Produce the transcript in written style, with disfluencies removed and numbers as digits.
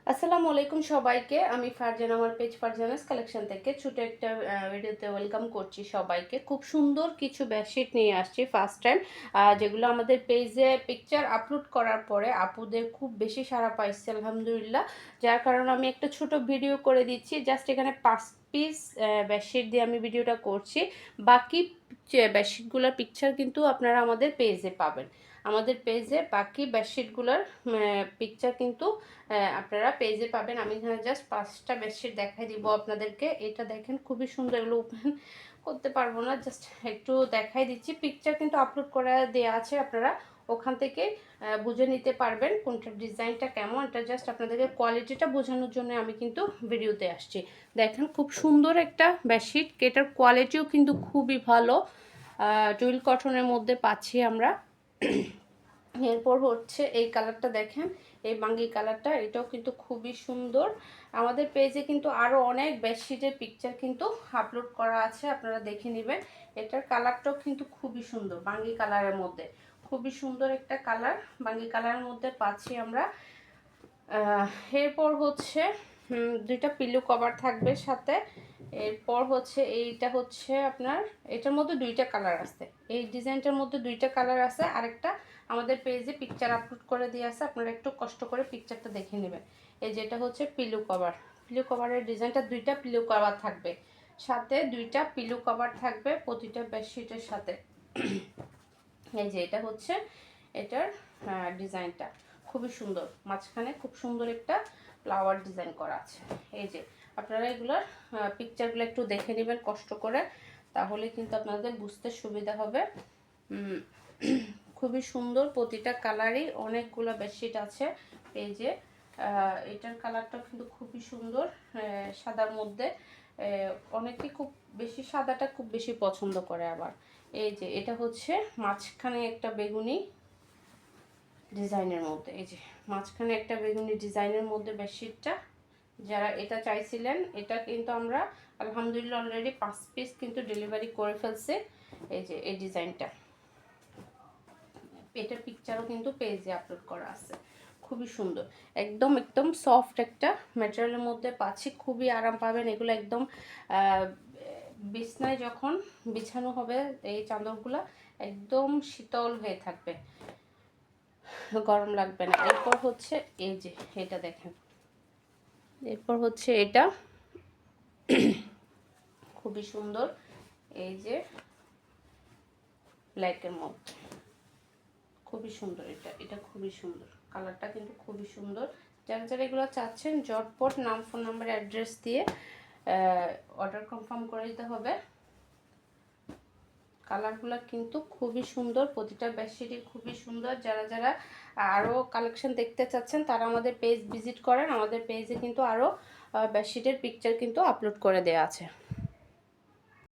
আসসালামু আলাইকুম সবাইকে। আমি ফারজানা, আমার পেজ ফারজানাস কালেকশন থেকে ছোট একটা ভিডিওতে ওয়েলকাম করছি সবাইকে। খুব সুন্দর কিছু বেডশিট নিয়ে আসছি ফার্স্ট টাইম, যেগুলো আমাদের পেজে পিকচার আপলোড করার পরে আপুদের খুব বেশি সাড়া পাইছে আলহামদুলিল্লাহ। যার কারণে আমি একটা ছোট ভিডিও করে দিচ্ছি। জাস্ট এখানে 5 পিস বেডশিট দিয়ে আমি ভিডিওটা করছি। বাকি বেডশিটগুলোর পিকচার কিন্তু আপনারা আমাদের পেজে পাবেন। আমাদের পেজে বাকি বেডশিটগুলোর পিকচার কিন্তু আপনারা পেজে পাবেন। আমি এখানে জাস্ট 5টা বেডশিট দেখাই দিব আপনাদেরকে। এটা দেখেন খুবই সুন্দর, এগুলো ওপেন করতে পারবো না, জাস্ট একটু দেখাই দিচ্ছি। পিকচার কিন্তু আপলোড করা দেওয়া আছে, আপনারা ওখান থেকে বুঝে নিতে পারবেন কোনটার ডিজাইনটা কেমন। এটা জাস্ট আপনাদেরকে কোয়ালিটিটা বোঝানোর জন্য আমি কিন্তু ভিডিওতে আসছি। দেখেন খুব সুন্দর একটা বেডশিট, এটার কোয়ালিটিও কিন্তু খুবই ভালো, টুইল কটনের মধ্যে পাচ্ছি আমরা। এরপর হচ্ছে এই কালারটা দেখেন, এই বাঙ্গি কালারটা, এটাও কিন্তু খুবই সুন্দর। আমাদের পেজে কিন্তু আরও অনেক বেডশিটের পিকচার কিন্তু আপলোড করা আছে, আপনারা দেখে নেবেন। এটার কালারটাও কিন্তু খুবই সুন্দর, বাঙ্গি কালারের মধ্যে খুবই সুন্দর একটা কালার, বাঙ্গি কালারের মধ্যে পাচ্ছি আমরা। এরপর হচ্ছে দুইটা পিলো কভার থাকবে সাথে। এরপর হচ্ছে এইটা হচ্ছে আপনার, এটার মধ্যে দুইটা কালার আছে, এই ডিজাইনটার মধ্যে দুইটা কালার আছে। আরেকটা আমাদের পেজে পিকচার আপলোড করে দিয়ে আছে, আপনারা একটু কষ্ট করে পিকচারটা দেখে নেবেন। এই যেটা হচ্ছে পিলো কভার, পিলো কভারের ডিজাইনটা, দুইটা পিলো কভার থাকবে সাথে, দুইটা পিলো কভার থাকবে প্রতিটা বেডশিটের সাথে। এই যে এটা হচ্ছে এটার ডিজাইনটা খুবই সুন্দর, মাঝখানে খুব সুন্দর একটা ফ্লাওয়ার ডিজাইন করা আছে। এই যে আপনারা এগুলোর পিকচারগুলো একটু দেখে নেবেন কষ্ট করে, তাহলে কিন্তু আপনাদের বুঝতে সুবিধা হবে। খুবই সুন্দর, প্রতিটা কালারই অনেকগুলো বেডশিট আছে পেজে। এটার কালারটা কিন্তু খুবই সুন্দর, সাদার মধ্যে। অনেকে খুব বেশি সাদাটা খুব বেশি পছন্দ করে আবার। এই যে এটা হচ্ছে মাঝখানে একটা বেগুনি ডিজাইনের মধ্যে, এই যে মাঝখানে একটা বেগুনি ডিজাইনের মধ্যে বেডশিটটা, যারা এটা চাইছিলেন এটা কিন্তু আমরা আলহামদুলিল্লাহ অলরেডি 5 পিস কিন্তু ডেলিভারি করে ফেলছে। এই যে এই ডিজাইনটা, এটার পিকচারও কিন্তু পেজে আপলোড করা আছে। খুবই সুন্দর, একদম একদম সফট একটা ম্যাটেরিয়ালের মধ্যে পাচ্ছি, খুবই আরাম পাবেন এগুলো। একদম বিছনায় যখন বিছানো হবে এই চাদরগুলো একদম শীতল হয়ে থাকবে, গরম লাগবে না। এরপর হচ্ছে এই যে এটা দেখেন, এরপর হচ্ছে এটা খুবই সুন্দর, এই যে ব্ল্যাকের মধ্যে খুবই সুন্দর। এটা এটা খুবই সুন্দর, কালারটা কিন্তু খুবই সুন্দর। যারা যারা এগুলো চাচ্ছেন ঝটপট নাম, ফোন নাম্বার, অ্যাড্রেস দিয়ে অর্ডার কনফার্ম করে দিতে হবে। কালারগুলো কিন্তু খুবই সুন্দর, প্রতিটা বেডশিটই খুবই সুন্দর। যারা যারা আরও কালেকশন দেখতে চাচ্ছেন তারা আমাদের পেজ ভিজিট করেন, আমাদের পেজে কিন্তু আরও বেডশিটের পিকচার কিন্তু আপলোড করে দেওয়া আছে।